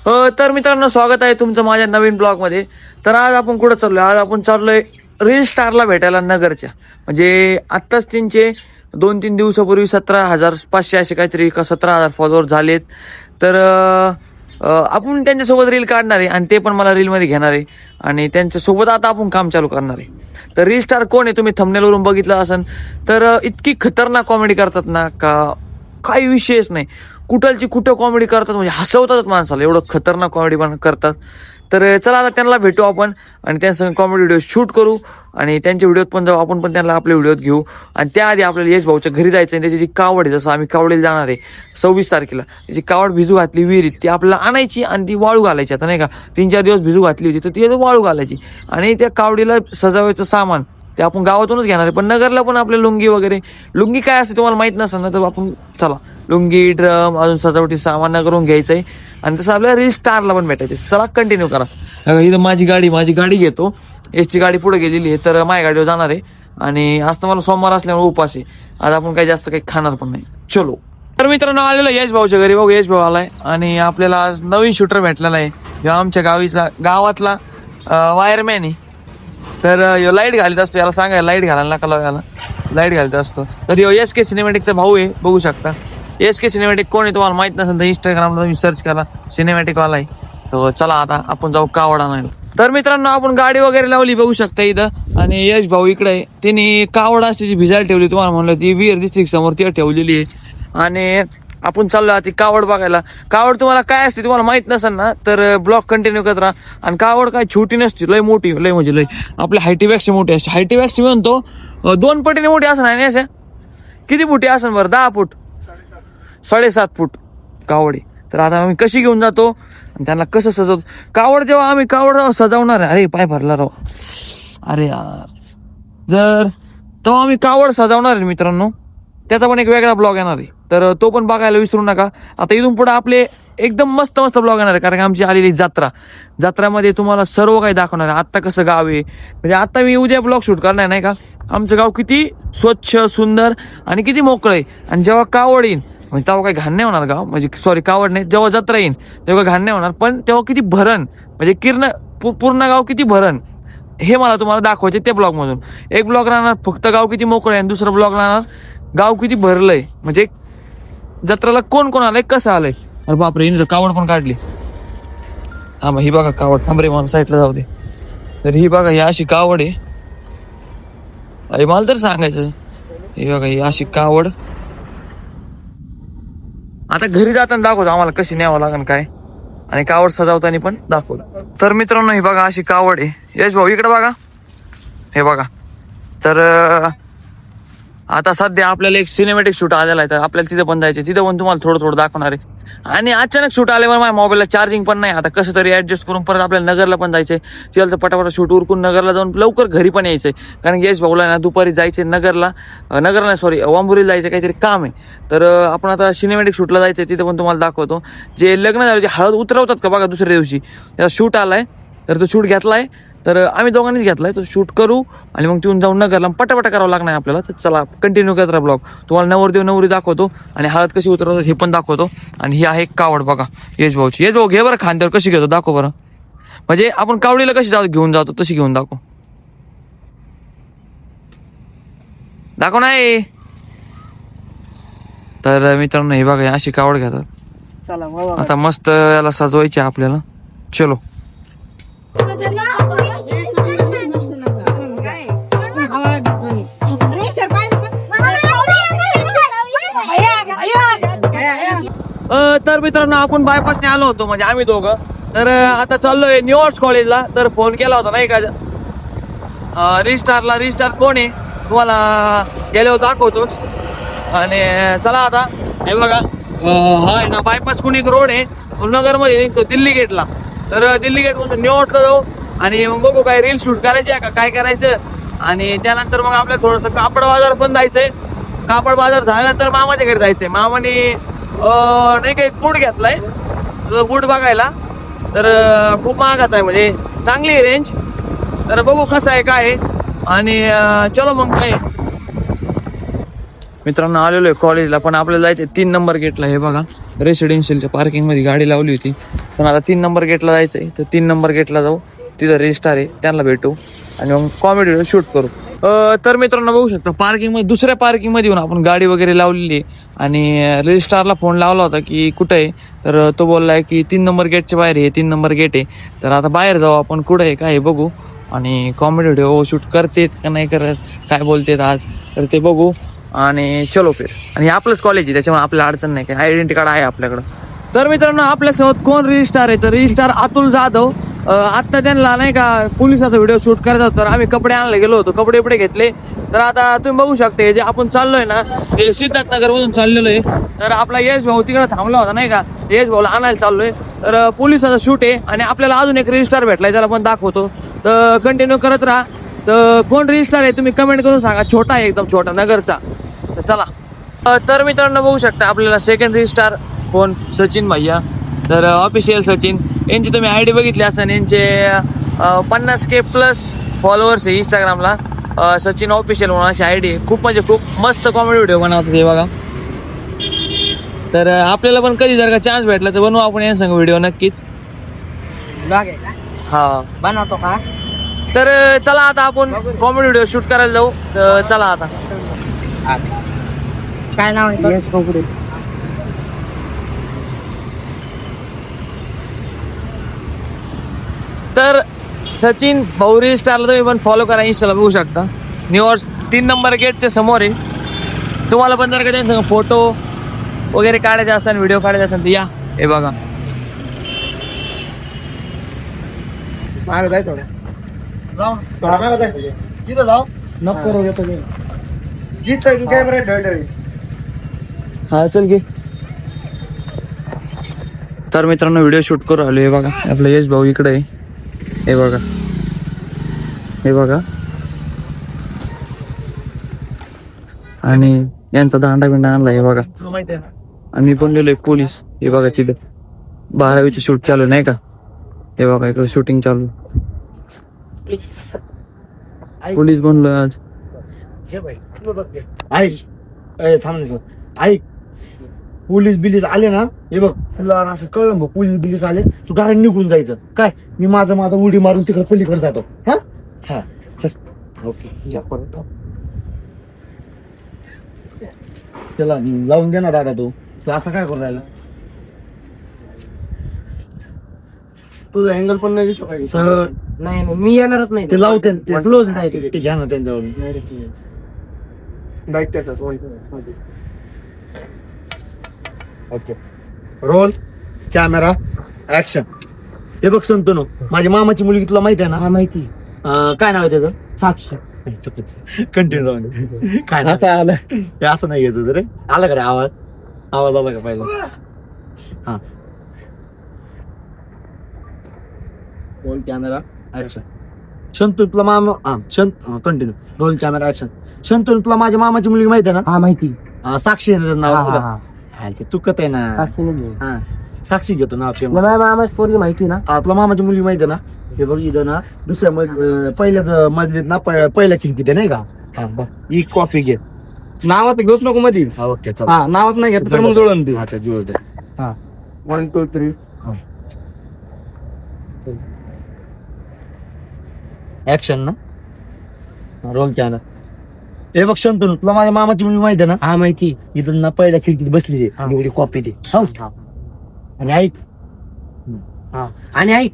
तर मित्रांनो, स्वागत आहे तुमचं माझ्या नवीन ब्लॉगमध्ये. तर आज आपण कुठं चाललोय? आज आपण चाललोय रील स्टारला भेटायला नगरच्या. म्हणजे आत्ताच त्यांचे 2-3 दिवसापूर्वी 17,500 असे काहीतरी का 17,000 फॉलोअर झालेत. तर आपण त्यांच्यासोबत रील काढणार आहे आणि ते पण मला रीलमध्ये घेणार आहे आणि त्यांच्यासोबत आता आपण काम चालू करणार आहे. तर रील स्टार कोण आहे तुम्ही थंबनेलवरून बघितलं असेल. तर इतकी खतरनाक कॉमेडी करतात ना, का काही विषयच नाही. कुठलची कुठं कॉमेडी करतात, म्हणजे हसवतात माणसाला, एवढं खतरनाक कॉमेडी पण करतात. तर चला आता त्यांना भेटू आपण आणि त्यांच्यासंग कॉमेडी व्हिडिओ शूट करू आणि त्यांच्या व्हिडिओत पण जाऊ. आपण पण त्यांना आपल्या व्हिडिओत घेऊ. आणि त्याआधी आपल्याला यश भाऊच्या घरी जायचं आहे. त्याची जी कावड आहे, जसं आम्ही कावडीला जाणार आहे 26 तारखेला, त्याची कावड भिजू घातली विहिरीत, ती आपल्याला आणायची आणि ती वाळू घालायची. आता नाही का 3-4 दिवस भिजू घातली होती, तर ती वाळू घालायची. आणि त्या कावडीला सजावायचं सामान ते आपण गावातूनच घेणार आहे. पण नगरला पण आपले लुंगी वगैरे, लुंगी काय असते तुम्हाला माहीत नसेल ना, तर आपण चला लुंगी, ड्रम, अजून सजावटी सामान करून घ्यायचं आहे. आणि तसं आपल्याला रील स्टारला पण भेटायचं. चला कंटिन्यू करा. इथं माझी गाडी घेतो. एसची गाडी पुढे गेलेली आहे, तर माझ्या गाडीवर जाणार आहे. आणि आज तर मला सोमवार असल्यामुळे उपास आहे. आज आपण काही जास्त काही खाणार पण नाही. चलो. तर मित्रांनो, आलेलो यश भाऊच्या घरी. बघू, यश भाऊ आलाय आणि आपल्याला आज नवीन शूटर भेटलेला आहे. ह्यो आमच्या गावातला वायरमॅन आहे. तर लाईट घालीत असतो, याला सांगायला लाईट घालायला नका लावा, याला लाईट घालीत असतो. तर ह्यो SK सिनेमॅटिकचा भाऊ आहे, बघू शकता. SK सिनेमॅटिक कोण आहे तुम्हाला माहित नसेल तर इंस्टाग्रामला तुम्ही सर्च करा, सिनेमॅटिकवाला आहे. तर चला आता आपण जाऊ कावड आणायला. तर मित्रांनो, आपण गाडी वगैरे लावली, बघू शकता इथं. आणि यश भाऊ इकडे आहे. त्यांनी कावड असते जी भिजायला ठेवली, तुम्हाला म्हणलं ती विहीर डिस्ट्रिक्ट समोर ती ठेवलेली आहे. आणि आपण चाललो आता ती कावड बघायला. कावड तुम्हाला काय असते तुम्हाला माहित नसेल ना, तर ब्लॉग कंटिन्यू करत राहा. आणि कावड काय छोटी नसते, लय मोठी, लय म्हणजे लय आपल्या हायटीपेक्षा मोठी असते. हायटीपेक्षा मी म्हणतो 2 पटीने मोठी असं नाही अशा. किती फुटी असेल बरं? 10 फूट, 7.5 फूट कावडी. तर आता आम्ही कशी घेऊन जातो आणि त्यांना कसं सजवतो. कावड जेव्हा आम्ही कावड सजवणार आहे, अरे पाय भरला राव, अरे यार. जर तेव्हा आम्ही कावड सजवणार आहे मित्रांनो, त्याचा पण एक वेगळा ब्लॉग येणार आहे. तर तो पण बघायला विसरू नका. आता इथून पुढे आपले एकदम मस्त मस्त ब्लॉग येणार आहे, कारण आमची आलेली जत्रामध्ये तुम्हाला सर्व काही दाखवणार आहे. आत्ता कसं गाव आहे, म्हणजे आता मी उद्या ब्लॉग शूट करणार नाही का, आमचं गाव किती स्वच्छ, सुंदर आणि किती मोकळं आहे. आणि जेव्हा कावड येईन म्हणजे तेव्हा काही घाण नाही होणार गाव, म्हणजे सॉरी कावड नाही, जेव्हा जत्रा येईन तेव्हा घाण नाही होणार. पण तेव्हा किती भरण, म्हणजे पूर्ण गाव किती भरण, हे मला तुम्हाला दाखवायचे त्या ब्लॉगमधून. एक ब्लॉग राहणार फक्त गाव किती मोकळं आहे आणि दुसरं ब्लॉग राहणार गाव किती भरलंय, म्हणजे जत्रेला कोण कोण आलंय, कसं आलंय. अरे बापरे, हिने कावड पण काढली. हा मग ही बघा कावड, थांब रे मला साईडला जाऊ दे. तर ही बघा, ही अशी कावड आहे. अरे मला तर सांगायचं, ही बघा ही अशी कावड. आता घरी जाताना दाखवतो आम्हाला कशी न्यावं लागेल काय, आणि कावड सजावताना पण दाखवलं. तर मित्रांनो, ही बघा अशी कावड आहे. यश भाऊ इकडे बघा, हे बघा. तर आता सध्या आपल्याला एक सिनेमॅटिक शूट आलेला आहे, तर आपल्याला तिथं पण जायचं. तिथं पण तुम्हाला थोडं दाखवणार आहे. आणि अचानक शूट आल्यावर माझ्या मोबाईलला चार्जिंग पण नाही. आता कसं तरी ऍडजस्ट करून परत आपल्याला नगरला पण जायचंय. तिथलं पटापट शूट उरकून नगरला जाऊन लवकर घरी पण यायचंय, कारण यश भाऊला ना दुपारी जायचंय नगरला नाही सॉरी वांबुरीला जायचं, काहीतरी काम आहे. तर आपण आता सिनेमॅटिक शूटला जायचंय, तिथं पण तुम्हाला दाखवतो. जे लग्न झालं ते हळद उतरवतात का बघा दुसऱ्या दिवशी, त्याचा शूट आलाय. तर तो शूट घेतलाय, तर आम्ही दोघांनीच घेतलाय. तो शूट करू आणि मग तिथून जाऊन नगरला पटापटा करावं लागणार आपल्याला. तर चला कंटिन्यू करत राहा ब्लॉग. तुम्हाला नवरदेव नवरी दाखवतो आणि हळद कशी उतरवतात हे पण दाखवतो. आणि ही आहे कावड बघा यश भाऊची. यश भाऊ घे बरं, खांद्यावर कशी घेतो दाखव बरं. म्हणजे आपण कावडीला कशी घेऊन जातो तशी घेऊन दाखव नाही. तर मित्रांनो, हे बघा अशी कावड घेतात. चला आता मस्त याला सजवायची आपल्याला. चलो. तर मित्रांनो, आपण बायपासने आलो होतो, म्हणजे आम्ही दोघं. तर आता चाललोय न्यू आर्ट्स कॉलेजला. तर फोन केला होता नाही का रिस्टारला. रिस्टार कोण आहे तुम्हाला गेल्यावर दाखवतोच. आणि चला आता हे बघा, हा आहे ना बायपास कुणी एक रोड आहे, नगरमध्ये निघतो दिल्ली गेटला. तर दिल्ली गेट मधून न्यू आर्ट्सला जाऊ आणि मग बघू काय रील शूट करायची आहे का काय करायचं. आणि त्यानंतर मग आपल्याला थोडंसं कापड बाजार पण जायचंय. कापड बाजार झाल्यानंतर मामाच्या घरी जायचंय. मामाने नाही का एक बूट घेतलाय, बूट बघायला. तर खूप महागाचा आहे, म्हणजे चांगली आहे रेंज. तर बघू कसं आहे काय. आणि चलो मग काय. मित्रांनो, आलेलो आहे कॉलेजला, पण आपल्याला जायचंय 3 नंबर गेटला. हे बघा रेसिडेन्शियलच्या पार्किंगमध्ये गाडी लावली होती. पण आता 3 नंबर गेटला जायचं आहे, तर 3 नंबर गेटला जाऊ. तिथं रजिस्टार आहे, त्यांना भेटू आणि मग कॉमेडी व्हिडिओ शूट करू. तर मित्रांनो बघू शकता पार्किंगमध्ये, दुसऱ्या पार्किंगमध्ये येऊन आपण गाडी वगैरे लावलेली आहे. आणि रजिस्ट्रारला फोन लावला होता की कुठं आहे, तर तो बोललाय की 3 नंबर गेटच्या बाहेर आहे, 3 नंबर गेट आहे. तर आता बाहेर जाऊ आपण, कुठं आहे काय बघू आणि कॉमेडी व्हिडिओ शूट करतेत का नाही करत, काय बोलतेत आज, तर ते बघू. आणि चलो फिर. आणि हे आपलंच कॉलेज आहे, त्याच्यामुळे आपल्याला अडचण नाही, काय आयडेंटिटी कार्ड आहे आपल्याकडं. तर मित्रांनो आपल्यासोबत कोण रजिस्ट्रार आहे, तर रजिस्ट्रार अतुल जाधव. आत्ता त्यांना नाही का पोलिसाचा व्हिडिओ शूट करायचा होता, तर आम्ही कपडे आणायला गेलो होतो, कपडे घेतले. तर आता तुम्ही बघू शकता जे आपण चाललोय ना, ते सिद्धार्थनगर मधून चाललेलो आहे. तर आपला यश भाऊ तिकडे थांबला होता नाही का, यश भाऊला आणायला चाललोय. तर पोलिसाचा शूट आहे आणि आपल्याला अजून एक रजिस्ट्रार भेटलाय, त्याला पण दाखवतो. तर कंटिन्यू करत राहा. तर कोण रजिस्ट्रार आहे तुम्ही कमेंट करून सांगा, छोटा आहे एकदम छोटा नगरचा. तर चला. तर मित्रांनो बघू शकता आपल्याला सेकंड रजिस्ट्रार कोण, सचिन भैया. तर ऑफिशियल सचिन यांची तुम्ही आय डी बघितली असेल, यांचे 50K प्लस फॉलोअर्स आहे इंस्टाग्रामला. सचिन ऑफिशियल म्हणून अशी आय डी आहे. खूप म्हणजे खूप मस्त कॉमेडी व्हिडिओ बनवतात हे बघा. तर आपल्याला पण कधी जर का चान्स भेटला तर बनवू आपण यांसंग व्हिडिओ नक्कीच. हा बनवतो का? तर चला आता आपण कॉमेडी व्हिडिओ शूट करायला जाऊ. तर चला आता. काय नाव आहे? तर सचिन भाऊ रजिस्टारला तुम्ही पण फॉलो करा, इंस्टाला बघू शकता. न्यूयॉर्क 3 नंबर गेटच्या समोर आहे. तुम्हाला पण जर का त्यांचा फोटो वगैरे काढायचे असेल, व्हिडिओ काढायचे असेल तर या. हे बघा मागे जाय थोडं. जाऊ थोडा मागे जाय. तिथं जाऊ नको करू येतो मी. दिसतोय की कॅमेरा ठेवतोय. हा चल घे. तर मित्रांनो व्हिडिओ शूट करू आलो. हे बघा आपलं यश भाऊ इकडे आहे. हे बघा, हे बघा. आणि यांचा दांडा बिंडा आणला हे बघा. माहिती आहे ना? आणि मी बनलेलो आहे पोलीस. हे बघा तिथे 12वीचे शूट चालू नाही का. हे बघा इकडे शूटिंग चालू. पोलीस बनलोय आज. ऐक थांब ना, ऐक. पोलीस बिलीस आले ना, हे बघ तुला असं कळलं बघ, पोलीस बिलीस आले तू डायरेक्ट निघून जायचं. काय मी माझा उडी मारून तिकडे पलीकडे जातो. हा हा चल ओके या परत. त्याला लावून दे ना दादा, तू असं काय करून राहिला. तुझं अँगल पण नाही दिसतो सर. नाही मी येणारच नाही. ते लावते क्लोज नाही. ते घ्या ना त्यांच्यावर. Okay roll camera action. हे बघ संतनू, माझी मामाची मुलगी तुला माहिती आहे ना? हा माहिती. काय नाव आहे त्याचं? साक्षी. कंटिन्यू राहून काय नाव? असं आलं. हे असं नाही घेत रे. आला का रे आवाज? आवाज आला का पहिला? हा रोल कॅमेरा ऍक्शन. शंतू तुला मामा कंटिन्यू रोल कॅमेरा ऍक्शन. शंतू तुला माझ्या मामाची मुलगी माहिती आहे ना? हा माहिती. साक्षी आहे ना त्याचं हा, नाव? हा, हा. हा, ते चुकत आहे ना. साक्षी नाही. हा साक्षी घेतो नाव ते. मला मामाची पोरगी माहिती ना. तुला मामाची मुलगी माहिती आहे ना? हे बघ इथं ना दुसऱ्या पहिल्याच मजलीत ना पहिल्या खिडकीत आहे नाही का. हा बघ ही कॉफी घे. नावात घेऊच नको मध्ये. हा ओके चल. हा नावात नाही घेत तर मग जोडून दे. अच्छा जुळ दे. हा 1 2 3 ऍक्शन ना. Roll camera. हे बघ शंतनू तुला माझ्या मामाची मुलगी माहिती आहे ना? हा माहिती. इथून ना पहिल्या खिडकीत बसली हा. एवढी कॉपी दे. हो आणि ऐक. हा आणि ऐक,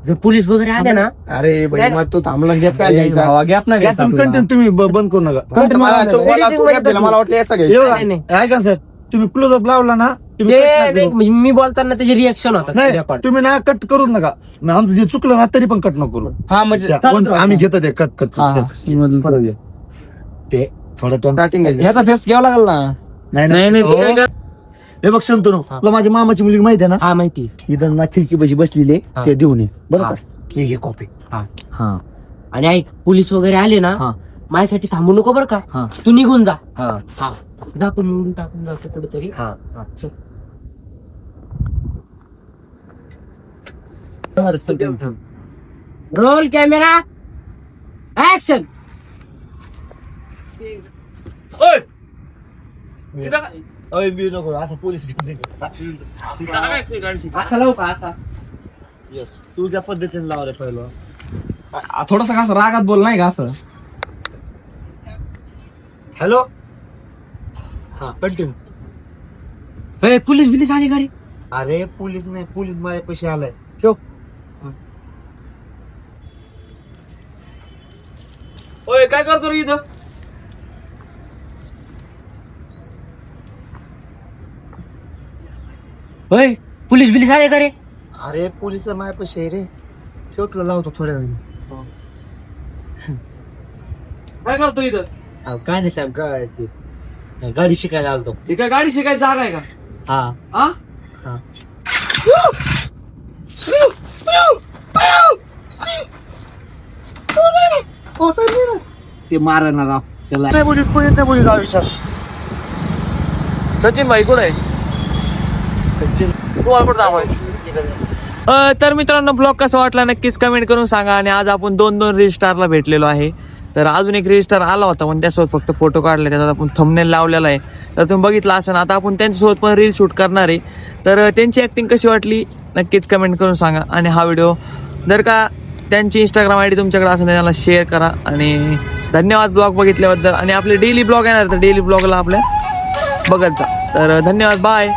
जर पोलीस वगैरे आले ना, अरे बाई मग तो थांबला घेत काय घ्यायचा. गॅप ना कंटेंट तुम्ही बंद करू नका. मला वाटलं याचा हे बघा, ऐका सर तुम्ही क्लोजअप लावला ना तुम्ही cut नका ते करू. मी बोलताना त्याचे रिएक्शन होतात नाही रेकॉर्ड. तुम्ही ना कट करूच नका. मग आमचं जे चुकलं ना तरी पण कट नको करू. हा म्हणजे आम्ही घेतो ते कट ते थोडं स्टार्टिंग ह्याचा फेस घ्यावा लागेल ना. नाही नाही हे बघ शंतनू तुला माझ्या मामाची मुलगी माहिती आहे ना? हा माहिती. इथं ना खिडकी बशी बसलेली हा. ते देऊन ये बरं हा. का. हे घे कॉपी. हा हा आणि ऐक, पोलीस वगैरे आले ना, हा माझ्यासाठी थांबू नको बरं का. हा तू निघून जा. हा दाखवून निघून टाकून जातो कुठेतरी. हा चल. Roll camera action. अय मी नको असं पोलीस असं लावू का आता येस तुझ्या पद्धतीने लाव रे पहिलं. थोडासा असं रागात बोल नाही का असं. हॅलो हा कंटिन्यू. ए, पोलीस बिलीस आली घरी. अरे पोलीस नाही, पोलीस माझ्या पैसे आलाय ठेव. होय काय करतो रे इथं? होय पोलीस बिलीस आले घरी. अरे पोलीस माझ्या पैसे आहे रे, ठेव तुला लावतो थोड्या वेळ. काय करतो इथं? काय नाही साहेब, काय ते गाडी शिकायला आलतो. ही काय गाडी शिकायची जागा आहे का? हा हा हा. ते मारणार राव त्याला नाही बोलीत नाही बोलीत आयुष्यात. सचिन भाई कुठे आहे? तुम्हाला कुठं दाखवायचं? तर मित्रांनो ब्लॉग कसा वाटला नक्कीच कमेंट करून सांगा. आणि आज आपण 2 रील स्टारला भेटलेलो आहे. तर अजून एक रील स्टार आला होता पण त्यासोबत फक्त फोटो काढले, त्याचा आपण थंबनेल लावलेला आहे. तर तुम्ही बघितला असेल. आता आपण त्यांच्यासोबत पण रील शूट करणार आहे. तर त्यांची ॲक्टिंग कशी वाटली नक्कीच कमेंट करून सांगा. आणि हा व्हिडिओ जर का त्यांची इंस्टाग्राम आय डी तुमच्याकडे असेल तर त्याला शेअर करा. आणि धन्यवाद ब्लॉग बघितल्याबद्दल. आणि आपले डेली ब्लॉग येणार तर डेली ब्लॉगला आपल्या बघत जा. तर धन्यवाद, बाय.